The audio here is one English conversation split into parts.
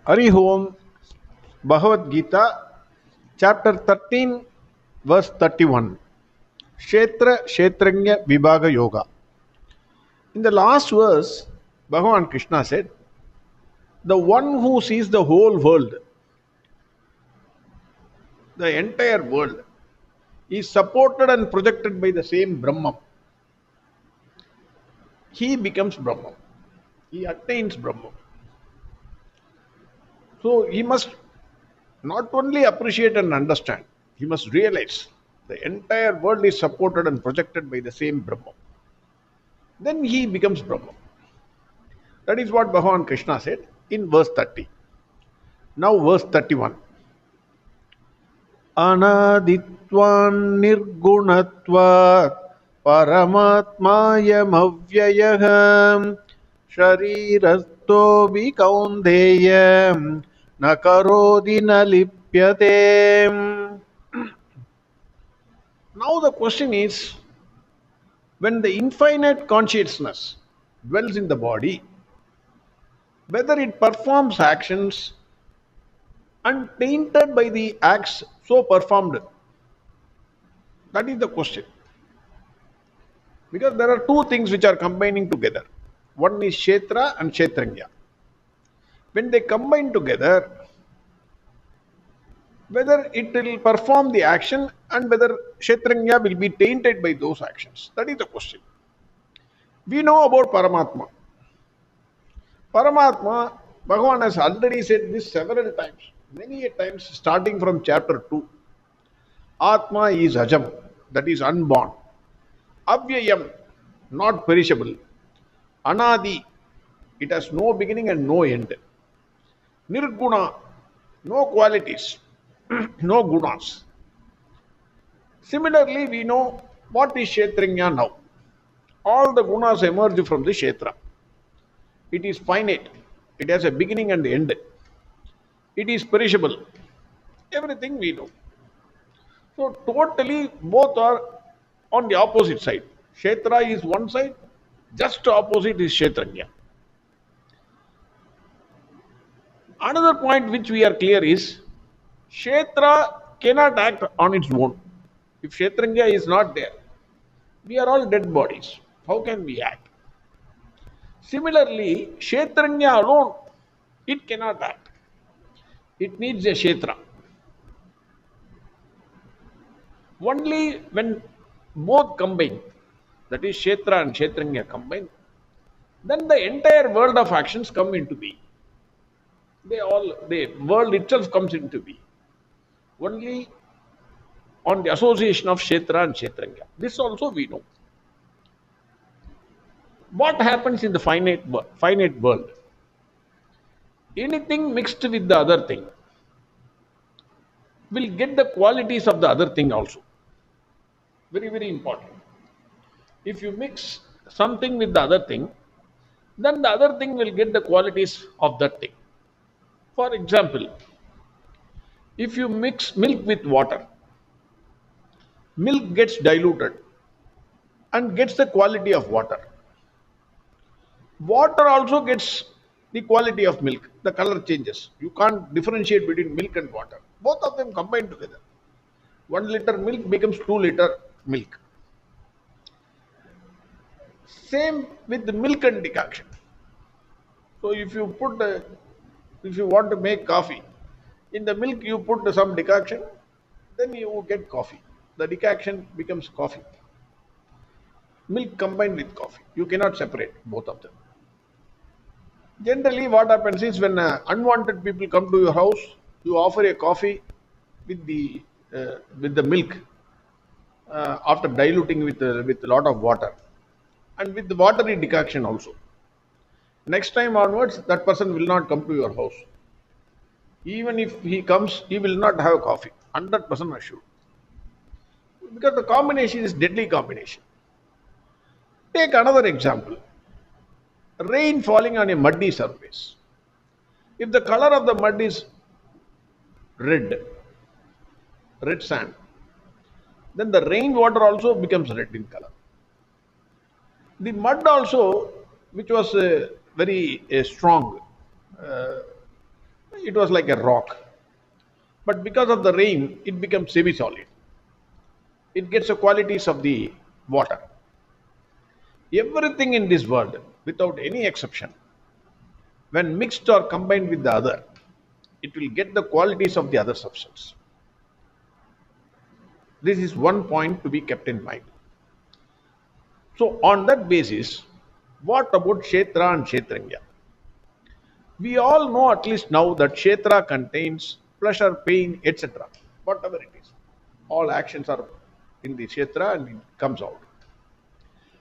Hari Om, Bhagavad Gita, chapter 13, verse 31. Kshetra Kshetranya Vibhaga Yoga. In the last verse, Bhagavan Krishna said, the one who sees the whole world, the entire world, is supported and projected by the same Brahman. He becomes Brahman. He attains Brahman. So he must not only appreciate and understand, he must realize the entire world is supported and projected by the same Brahman. Then he becomes Brahman. That is what Bhagavan Krishna said in verse 30. Now verse 31. Anaditvan nirgunatvat paramatmayam avyayaham sharirastho vikaundeyam nakarodi nalipyate. Now the question is, when the infinite consciousness dwells in the body, whether it performs actions untainted by the acts so performed? That is the question. Because there are two things which are combining together. One is Kshetra and Kshetranya. When they combine together, whether it will perform the action and whether Kshetranya will be tainted by those actions. That is the question. We know about Paramatma. Paramatma, Bhagavan has already said this several times, many times, starting from chapter 2. Atma is Ajam, that is unborn. Avyayam, not perishable. Anadi, it has no beginning and no end. Nirguna, no qualities, no gunas. Similarly, we know what is Kshetranya now. All the gunas emerge from the Kshetra. It is finite. It has a beginning and end. It is perishable. Everything we know. So totally both are on the opposite side. Kshetra is one side, just opposite is Kshetranya. Another point which we are clear is, Kshetra cannot act on its own. If Kshetranya is not there, we are all dead bodies. How can we act? Similarly, Kshetranya alone, it cannot act. It needs a Kshetra. Only when both combine, that is Kshetra and Kshetranya combine, then the entire world of actions come into being. The world itself comes into being. Only on the association of Kshetra and Kshetranya. This also we know. What happens in the finite world? Anything mixed with the other thing will get the qualities of the other thing also. Very, very important. If you mix something with the other thing, then the other thing will get the qualities of that thing. For example, if you mix milk with water, milk gets diluted and gets the quality of water. Water also gets the quality of milk. The color changes. You can't differentiate between milk and water. Both of them combine together. 1 liter milk becomes 2 liter milk. Same with the milk and decoction. So if you want to make coffee, in the milk you put some decoction, then you get coffee. The decoction becomes coffee. Milk combined with coffee. You cannot separate both of them. Generally, what happens is, when unwanted people come to your house, you offer a coffee with the milk after diluting with a lot of water, and with the watery decoction also. Next time onwards, that person will not come to your house. Even if he comes, he will not have coffee. 100% assured. Because the combination is deadly combination. Take another example. Rain falling on a muddy surface. If the color of the mud is red sand, then the rainwater also becomes red in color. The mud also, which was very strong, it was like a rock. But because of the rain, it becomes semi-solid. It gets the qualities of the water. Everything in this world, without any exception, when mixed or combined with the other, it will get the qualities of the other substance. This is one point to be kept in mind. So, on that basis, what about Kshetra and Kshetranya? We all know at least now that Kshetra contains pleasure, pain, etc. Whatever it is. All actions are in the Kshetra and it comes out.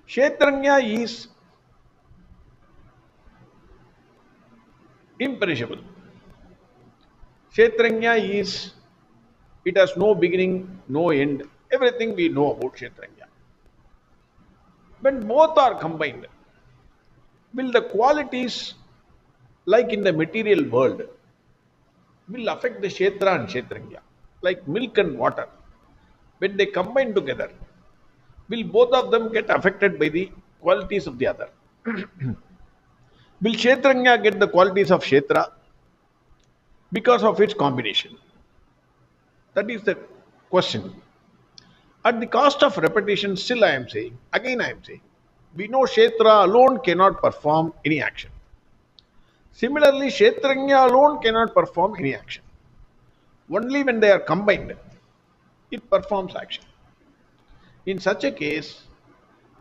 Kshetranya is imperishable. Kshetranya is, it has no beginning, no end. Everything we know about Kshetranya. When both are combined, will the qualities, like in the material world, will affect the Kshetra and Kshetranya, like milk and water? When they combine together, will both of them get affected by the qualities of the other? Will Kshetranya get the qualities of Kshetra because of its combination? That is the question. At the cost of repetition, still I am saying, again I am saying, we know Kshetra alone cannot perform any action. Similarly, Kshetranya alone cannot perform any action. Only when they are combined, it performs action. In such a case,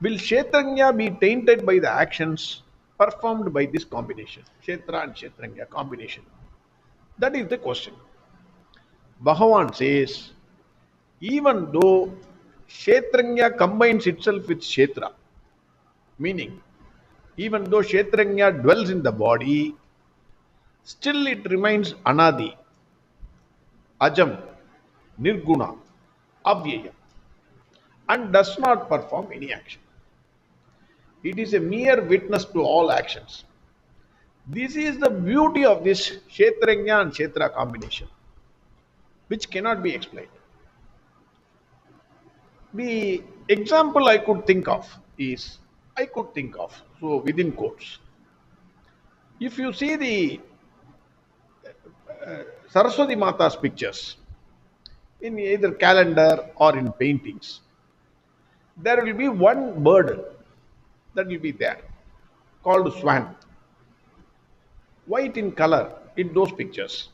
will Kshetranya be tainted by the actions performed by this combination, Kshetra and Kshetranya combination? That is the question. Bhagavan says, even though Kshetranya combines itself with Kshetra, meaning even though Kshetranya dwells in the body, still it remains Anadi, Ajam, Nirguna, Avyaya, and does not perform any action. It is a mere witness to all actions. This is the beauty of this Kshetranya and Kshetra combination, which cannot be explained. The example I could think of is, so within quotes, if you see the Saraswati Mata's pictures in either calendar or in paintings, there will be one bird that will be there called swan, white in color in those pictures.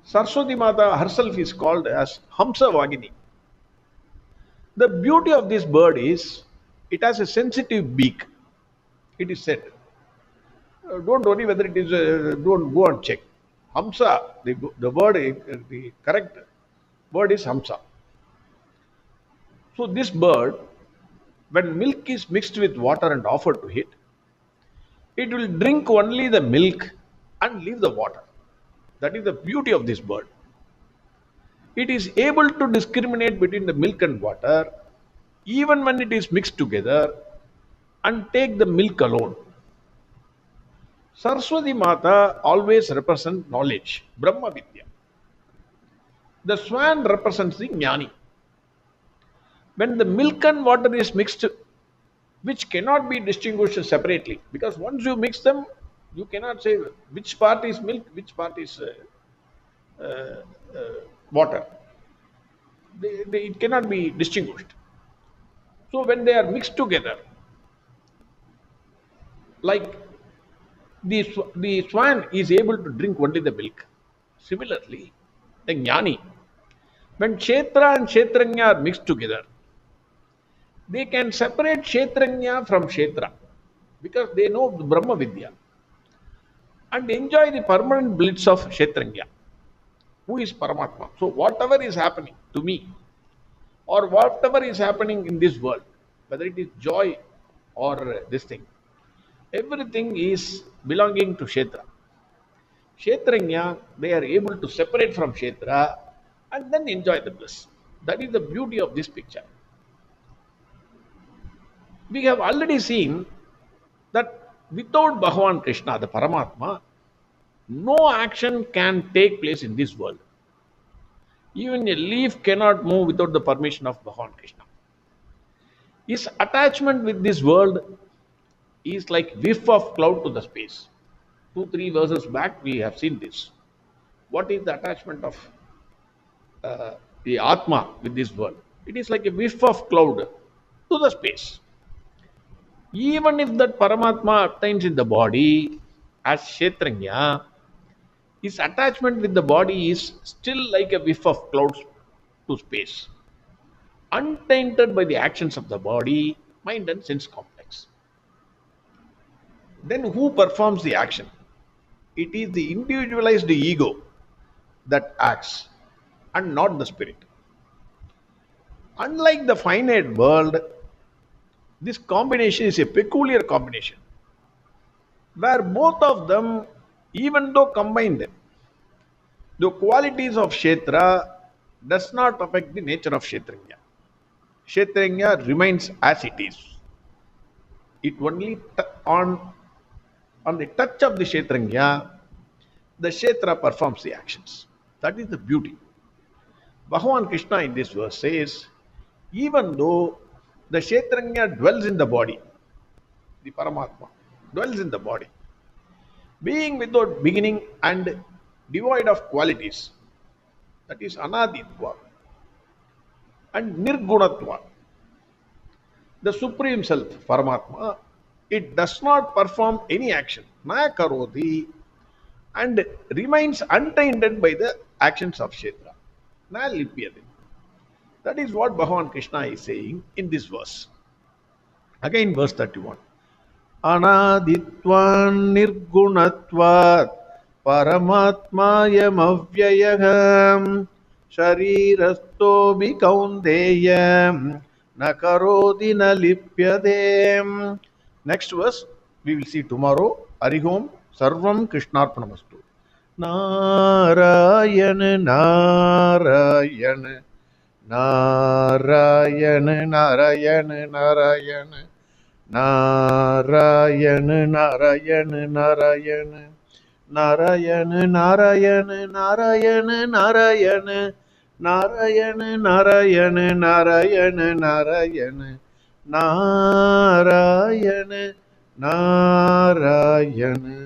Saraswati Mata herself is called as Hamsa Vagini. The beauty of this bird is it has a sensitive beak. It is said. Don't worry whether it is, don't go and check. Hamsa, the word, the correct word is Hamsa. So this bird, when milk is mixed with water and offered to it will drink only the milk and leave the water. That is the beauty of this bird. It is able to discriminate between the milk and water even when it is mixed together and take the milk alone. Saraswati Mata always represents knowledge, Brahma Vidya. The swan represents the Jnani. When the milk and water is mixed, which cannot be distinguished separately, because once you mix them, you cannot say which part is milk, which part is water. It cannot be distinguished. So when they are mixed together, like the swan is able to drink only the milk. Similarly, the Jnani, when Kshetra and Kshetranya are mixed together, they can separate Kshetranya from Kshetra because they know the Brahma Vidya and enjoy the permanent bliss of Kshetranya, who is Paramatma. So whatever is happening to me or whatever is happening in this world, whether it is joy or this thing, everything is belonging to Kshetra. Kshetranya, they are able to separate from Kshetra and then enjoy the bliss. That is the beauty of this picture. We have already seen that without Bhagavan Krishna, the Paramatma, no action can take place in this world. Even a leaf cannot move without the permission of Bhagavan Krishna. His attachment with this world is like whiff of cloud to the space. Two, three verses back, we have seen this. What is the attachment of the Atma with this world? It is like a whiff of cloud to the space. Even if that Paramatma obtains in the body as Kshetranya, his attachment with the body is still like a whiff of clouds to space, untainted by the actions of the body, mind, and sense complex. Then who performs the action? It is the individualized ego that acts and not the spirit. Unlike the finite world, this combination is a peculiar combination where both of them, even though combined, the qualities of Kshetra does not affect the nature of Kshetranya. Kshetranya remains as it is. It only on the touch of the Kshetranya, the Kshetra performs the actions. That is the beauty. Bhagavan Krishna in this verse says, even though the Kshetranya dwells in the body, the Paramatma dwells in the body, being without beginning and devoid of qualities, that is Anaditva, and Nirgunatva, the Supreme Self, Paramatma, it does not perform any action, na karoti, and remains untainted by the actions of Kshetra. Na lipyate. That is what Bhagavan Krishna is saying in this verse. Again, verse 31. Anaditvan nirgunatvat paramatmayam avyayaham sharirasto bikaundeyam nakarodi na lipyadem. Next verse we will see tomorrow. Arihom Sarvam Krishnarpanamastu. Narayana Narayana Narayana Narayana Narayana Narayana Narayana Narayana Narayana Narayana Narayana Narayana Narayana Narayana Narayana Narayana Narayana Narayana